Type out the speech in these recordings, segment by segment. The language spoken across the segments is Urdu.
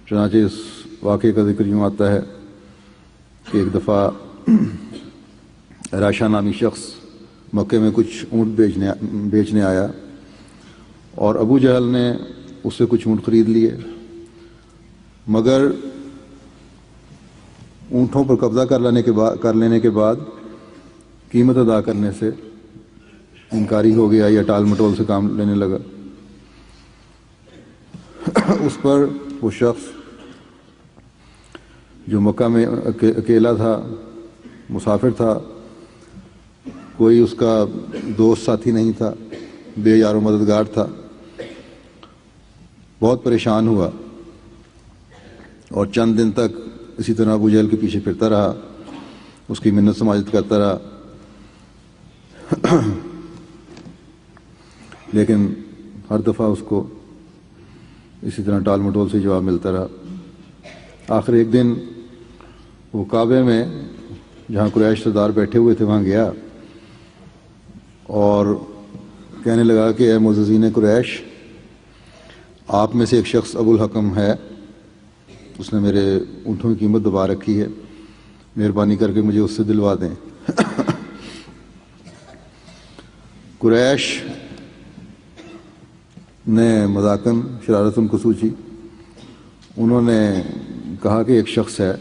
چنانچہ اس واقعے کا ذکر یوں آتا ہے کہ ایک دفعہ راشا نامی شخص مکے میں کچھ اونٹ بیچنے آیا اور ابو جہل نے اس سے کچھ اونٹ خرید لیے، مگر اونٹوں پر قبضہ کر لینے کے بعد قیمت ادا کرنے سے انکاری ہو گیا یا ٹال مٹول سے کام لینے لگا۔ اس پر وہ شخص جو مکہ میں اکیلا تھا، مسافر تھا، کوئی اس کا دوست ساتھی نہیں تھا، بے یار و مددگار تھا، بہت پریشان ہوا اور چند دن تک اسی طرح ابو جہل کے پیچھے پھرتا رہا، اس کی منت سماجت کرتا رہا، لیکن ہر دفعہ اس کو اسی طرح ٹال مٹول سے جواب ملتا رہا۔ آخر ایک دن وہ کعبے میں جہاں قریش سردار بیٹھے ہوئے تھے وہاں گیا اور کہنے لگا کہ اے معززین قریش، آپ میں سے ایک شخص ابو الحکم ہے، اس نے میرے اونٹوں کی قیمت دبا رکھی ہے، مہربانی کر کے مجھے اس سے دلوا دیں۔ قریش نے مذاقاً شرارتاً کو سوچی، انہوں نے کہا کہ ایک شخص ہے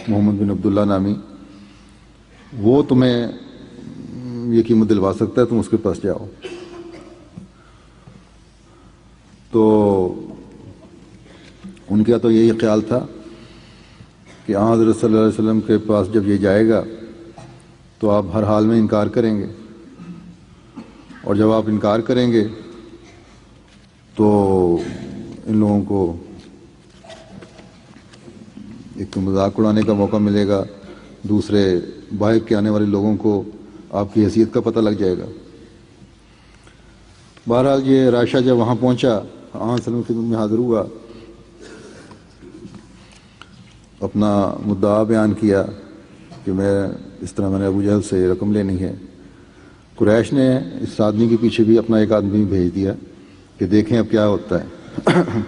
محمد بن عبداللہ نامی، وہ تمہیں یہ قیمت دلوا سکتا ہے، تم اس کے پاس جاؤ۔ تو ان کا تو یہی خیال تھا کہ حضرت صلی اللہ علیہ وسلم کے پاس جب یہ جائے گا تو آپ ہر حال میں انکار کریں گے، اور جب آپ انکار کریں گے تو ان لوگوں کو ایک تو مذاق اڑانے کا موقع ملے گا، دوسرے باہر کے آنے والے لوگوں کو آپ کی حیثیت کا پتہ لگ جائے گا۔ بہرحال یہ راشا جب وہاں پہنچا، آن صلی اللہ علیہ وسلم کی خدمت میں حاضر ہوا، اپنا مدعا بیان کیا کہ میں اس طرح میں نے ابو جہل سے رقم لینی ہے۔ قریش نے اس آدمی کے پیچھے بھی اپنا ایک آدمی بھیج دیا کہ دیکھیں اب کیا ہوتا ہے۔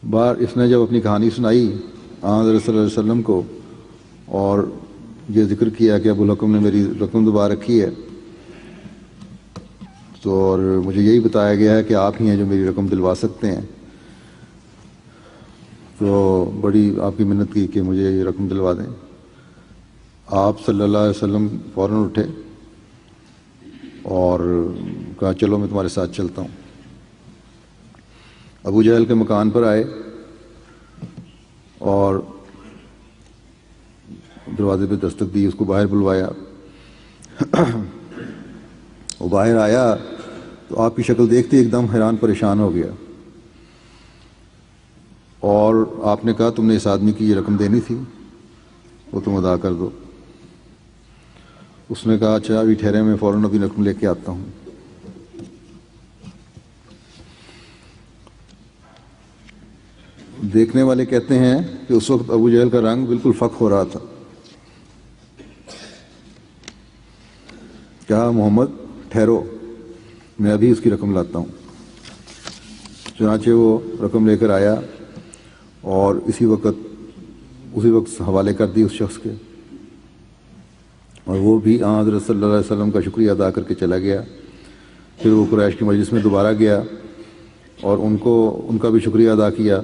بار اس نے جب اپنی کہانی سنائی حضرت صلی اللہ علیہ وسلم کو اور یہ ذکر کیا کہ ابو الحکم نے میری رقم دبا رکھی ہے، تو اور مجھے یہی بتایا گیا ہے کہ آپ ہی ہیں جو میری رقم دلوا سکتے ہیں، تو بڑی آپ کی منت کی کہ مجھے یہ رقم دلوا دیں۔ آپ صلی اللہ علیہ وسلم فوراً اٹھے اور کہا چلو میں تمہارے ساتھ چلتا ہوں۔ ابو جہل کے مکان پر آئے اور دروازے پہ دستک دی، اس کو باہر بلوایا۔ وہ باہر آیا تو آپ کی شکل دیکھتے ایک دم حیران پریشان ہو گیا، اور آپ نے کہا تم نے اس آدمی کی یہ رقم دینی تھی، وہ تم ادا کر دو۔ اس نے کہا اچھا ابھی ٹھہرے، میں فوراً ابھی رقم لے کے آتا ہوں۔ دیکھنے والے کہتے ہیں کہ اس وقت ابو جہل کا رنگ بالکل فک ہو رہا تھا۔ کہا محمد ٹھہرو، میں ابھی اس کی رقم لاتا ہوں۔ چنانچہ وہ رقم لے کر آیا اور اسی وقت حوالے کر دی اس شخص کے، اور وہ بھی حضرت صلی اللہ علیہ وسلم کا شکریہ ادا کر کے چلا گیا۔ پھر وہ قریش کی مجلس میں دوبارہ گیا اور ان کا بھی شکریہ ادا کیا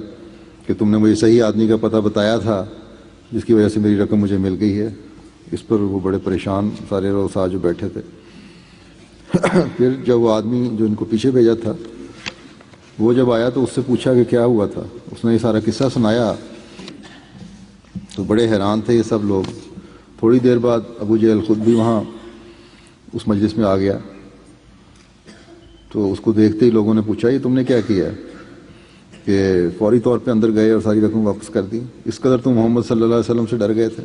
کہ تم نے مجھے صحیح آدمی کا پتہ بتایا تھا جس کی وجہ سے میری رقم مجھے مل گئی ہے۔ اس پر وہ بڑے پریشان سارے رؤساء جو بیٹھے تھے۔ پھر جب وہ آدمی جو ان کو پیچھے بھیجا تھا وہ جب آیا تو اس سے پوچھا کہ کیا ہوا تھا، اس نے یہ سارا قصہ سنایا تو بڑے حیران تھے یہ سب لوگ۔ تھوڑی دیر بعد ابو جہل خود بھی وہاں اس مجلس میں آ گیا، تو اس کو دیکھتے ہی لوگوں نے پوچھا یہ تم نے کیا کیا کہ فوری طور پہ اندر گئے اور ساری رقم واپس کر دی، اس قدر تم محمد صلی اللہ علیہ وسلم سے ڈر گئے تھے۔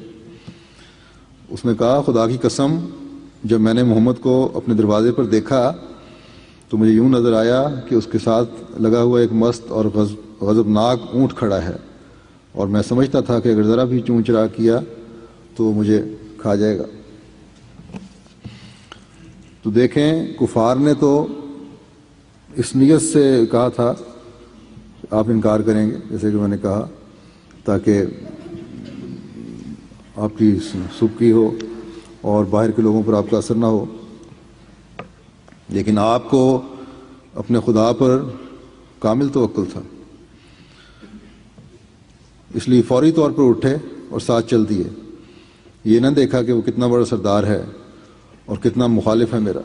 اس نے کہا خدا کی قسم، جب میں نے محمد کو اپنے دروازے پر دیکھا تو مجھے یوں نظر آیا کہ اس کے ساتھ لگا ہوا ایک مست اور غضبناک اونٹ کھڑا ہے، اور میں سمجھتا تھا کہ اگر ذرا بھی چون چرا کیا تو مجھے کھا جائے گا۔ تو دیکھیں کفار نے تو اس نیت سے کہا تھا آپ انکار کریں گے جیسے کہ میں نے کہا، تاکہ آپ کی سبکی ہو اور باہر کے لوگوں پر آپ کا اثر نہ ہو، لیکن آپ کو اپنے خدا پر کامل توکل تھا، اس لیے فوری طور پر اٹھے اور ساتھ چل دیے۔ یہ نہ دیکھا کہ وہ کتنا بڑا سردار ہے اور کتنا مخالف ہے میرا،